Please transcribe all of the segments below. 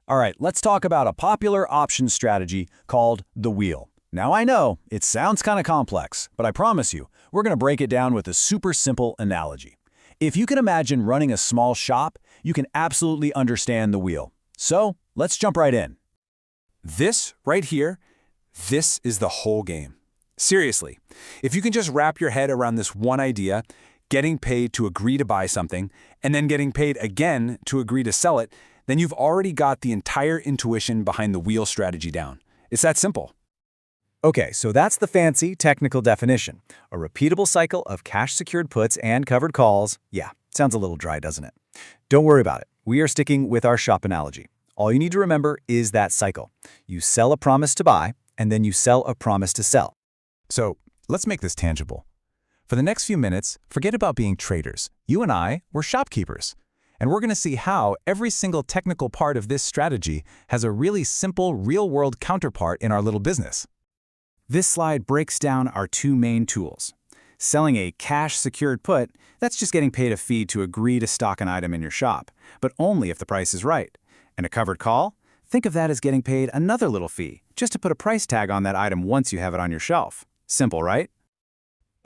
All right, let's talk about a popular option strategy called the wheel. Now I know, it sounds kind of complex, but I promise you, we're going to break it down with a super simple analogy. If you can imagine running a small shop, you can absolutely understand the wheel. So, let's jump right in. This right here, this is the whole game. Seriously, if you can just wrap your head around this one idea, getting paid to agree to buy something, and then getting paid again to agree to sell it, then you've already got the entire intuition behind the wheel strategy down. It's that simple. Okay, so that's the fancy technical definition. A repeatable cycle of cash-secured puts and covered calls. Yeah, sounds a little dry, doesn't it? Don't worry about it. We are sticking with our shop analogy. All you need to remember is that cycle. You sell a promise to buy, and then you sell a promise to sell. So let's make this tangible. For the next few minutes, forget about being traders. You and I, we're shopkeepers. And we're going to see how every single technical part of this strategy has a really simple, real-world counterpart in our little business. This slide breaks down our two main tools. Selling a cash-secured put, that's just getting paid a fee to agree to stock an item in your shop, but only if the price is right. And a covered call? Think of that as getting paid another little fee, just to put a price tag on that item once you have it on your shelf. Simple, right?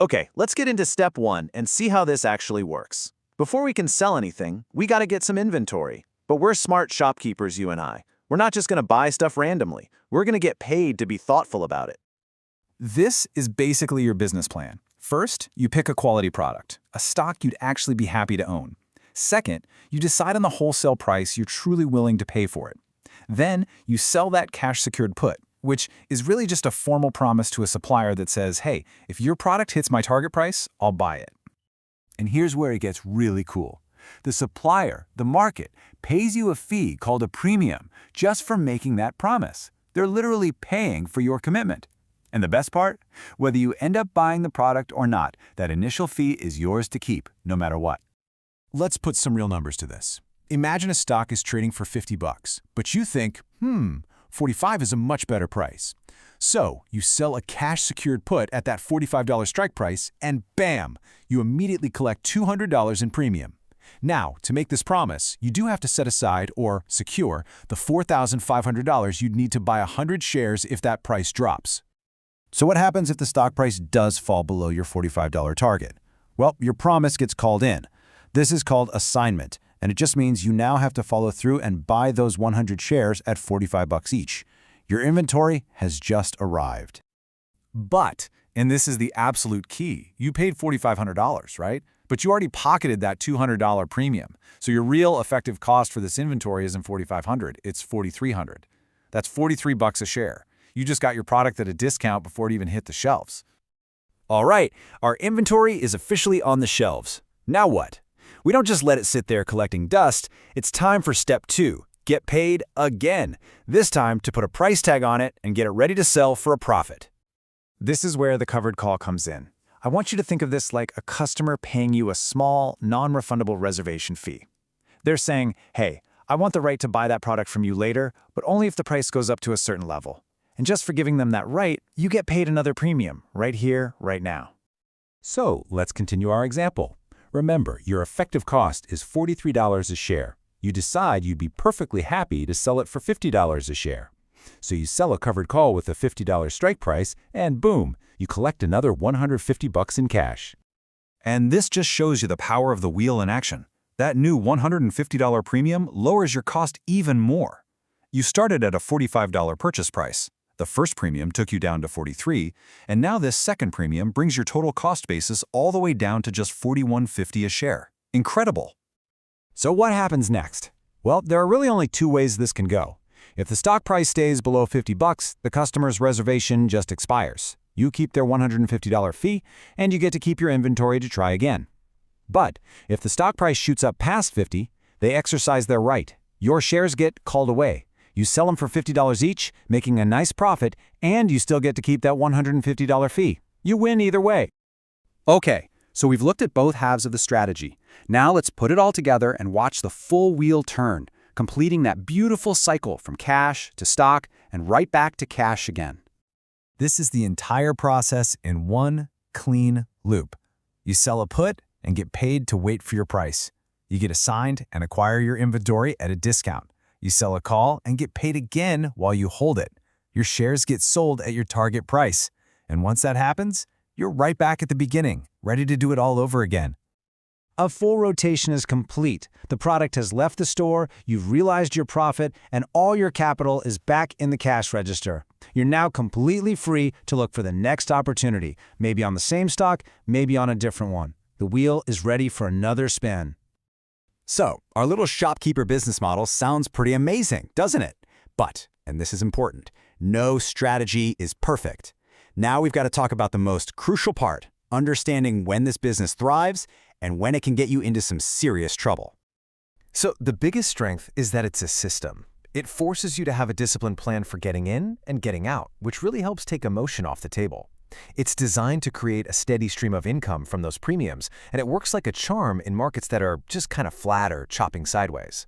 Okay, let's get into step one and see how this actually works. Before we can sell anything, we gotta get some inventory. But we're smart shopkeepers, you and I. We're not just gonna buy stuff randomly. We're gonna get paid to be thoughtful about it. This is basically your business plan. First, you pick a quality product, a stock you'd actually be happy to own. Second, you decide on the wholesale price you're truly willing to pay for it. Then, you sell that cash-secured put, which is really just a formal promise to a supplier that says, hey, if your product hits my target price, I'll buy it. And here's where it gets really cool. The supplier, the market, pays you a fee called a premium just for making that promise. They're literally paying for your commitment. And the best part? Whether you end up buying the product or not, that initial fee is yours to keep, no matter what. Let's put some real numbers to this. Imagine a stock is trading for 50 bucks, but you think, 45 is a much better price. So you sell a cash-secured put at that $45 strike price, and bam, you immediately collect $200 in premium. Now, to make this promise, you do have to set aside or secure the $4,500 you'd need to buy 100 shares if that price drops. So what happens if the stock price does fall below your $45 target? Well, your promise gets called in. This is called assignment, and it just means you now have to follow through and buy those 100 shares at 45 bucks each. Your inventory has just arrived. But, and this is the absolute key, you paid $4,500, right? But you already pocketed that $200 premium. So your real effective cost for this inventory isn't $4,500, it's $4,300. That's 43 bucks a share. You just got your product at a discount before it even hit the shelves. All right, our inventory is officially on the shelves. Now what? We don't just let it sit there collecting dust. It's time for step 2. Get paid again, this time to put a price tag on it and get it ready to sell for a profit. This is where the covered call comes in. I want you to think of this like a customer paying you a small, non-refundable reservation fee. They're saying, hey, I want the right to buy that product from you later, but only if the price goes up to a certain level. And just for giving them that right, you get paid another premium, right here, right now. So let's continue our example. Remember, your effective cost is $43 a share. You decide you'd be perfectly happy to sell it for $50 a share. So you sell a covered call with a $50 strike price, and boom, you collect another 150 bucks in cash. And this just shows you the power of the wheel in action. That new $150 premium lowers your cost even more. You started at a $45 purchase price. The first premium took you down to $43, and now this second premium brings your total cost basis all the way down to just $41.50 a share. Incredible! So what happens next? Well, there are really only two ways this can go. If the stock price stays below 50 bucks, the customer's reservation just expires. You keep their $150 fee, and you get to keep your inventory to try again. But if the stock price shoots up past 50, they exercise their right. Your shares get called away. You sell them for $50 each, making a nice profit, and you still get to keep that $150 fee. You win either way. Okay, so we've looked at both halves of the strategy. Now let's put it all together and watch the full wheel turn, completing that beautiful cycle from cash to stock and right back to cash again. This is the entire process in one clean loop. You sell a put and get paid to wait for your price. You get assigned and acquire your inventory at a discount. You sell a call and get paid again while you hold it. Your shares get sold at your target price. And once that happens, you're right back at the beginning, ready to do it all over again. A full rotation is complete. The product has left the store, you've realized your profit, and all your capital is back in the cash register. You're now completely free to look for the next opportunity, maybe on the same stock, maybe on a different one. The wheel is ready for another spin. So, our little shopkeeper business model sounds pretty amazing, doesn't it? But, and this is important, no strategy is perfect. Now we've got to talk about the most crucial part, understanding when this business thrives and when it can get you into some serious trouble. So the biggest strength is that it's a system. It forces you to have a disciplined plan for getting in and getting out, which really helps take emotion off the table. It's designed to create a steady stream of income from those premiums, and it works like a charm in markets that are just kind of flat or chopping sideways.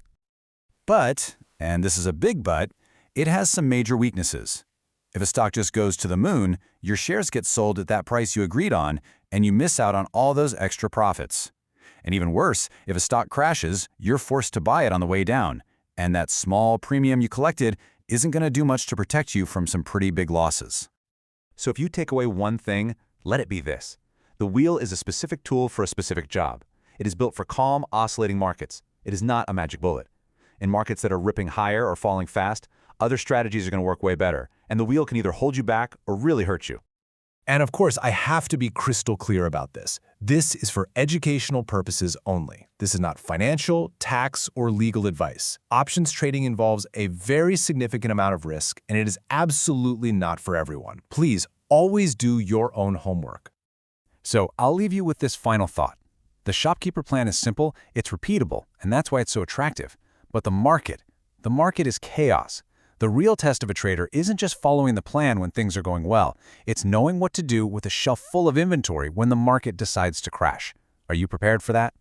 But, and this is a big but, it has some major weaknesses. If a stock just goes to the moon, your shares get sold at that price you agreed on, and you miss out on all those extra profits. And even worse, if a stock crashes, you're forced to buy it on the way down, and that small premium you collected isn't going to do much to protect you from some pretty big losses. So if you take away one thing, let it be this. The wheel is a specific tool for a specific job. It is built for calm, oscillating markets. It is not a magic bullet. In markets that are ripping higher or falling fast, other strategies are going to work way better, and the wheel can either hold you back or really hurt you. And of course, I have to be crystal clear about this. This is for educational purposes only. This is not financial, tax, or legal advice. Options trading involves a very significant amount of risk, and it is absolutely not for everyone. Please always do your own homework. So I'll leave you with this final thought. The shopkeeper plan is simple, it's repeatable, and that's why it's so attractive. But the market is chaos. The real test of a trader isn't just following the plan when things are going well. It's knowing what to do with a shelf full of inventory when the market decides to crash. Are you prepared for that?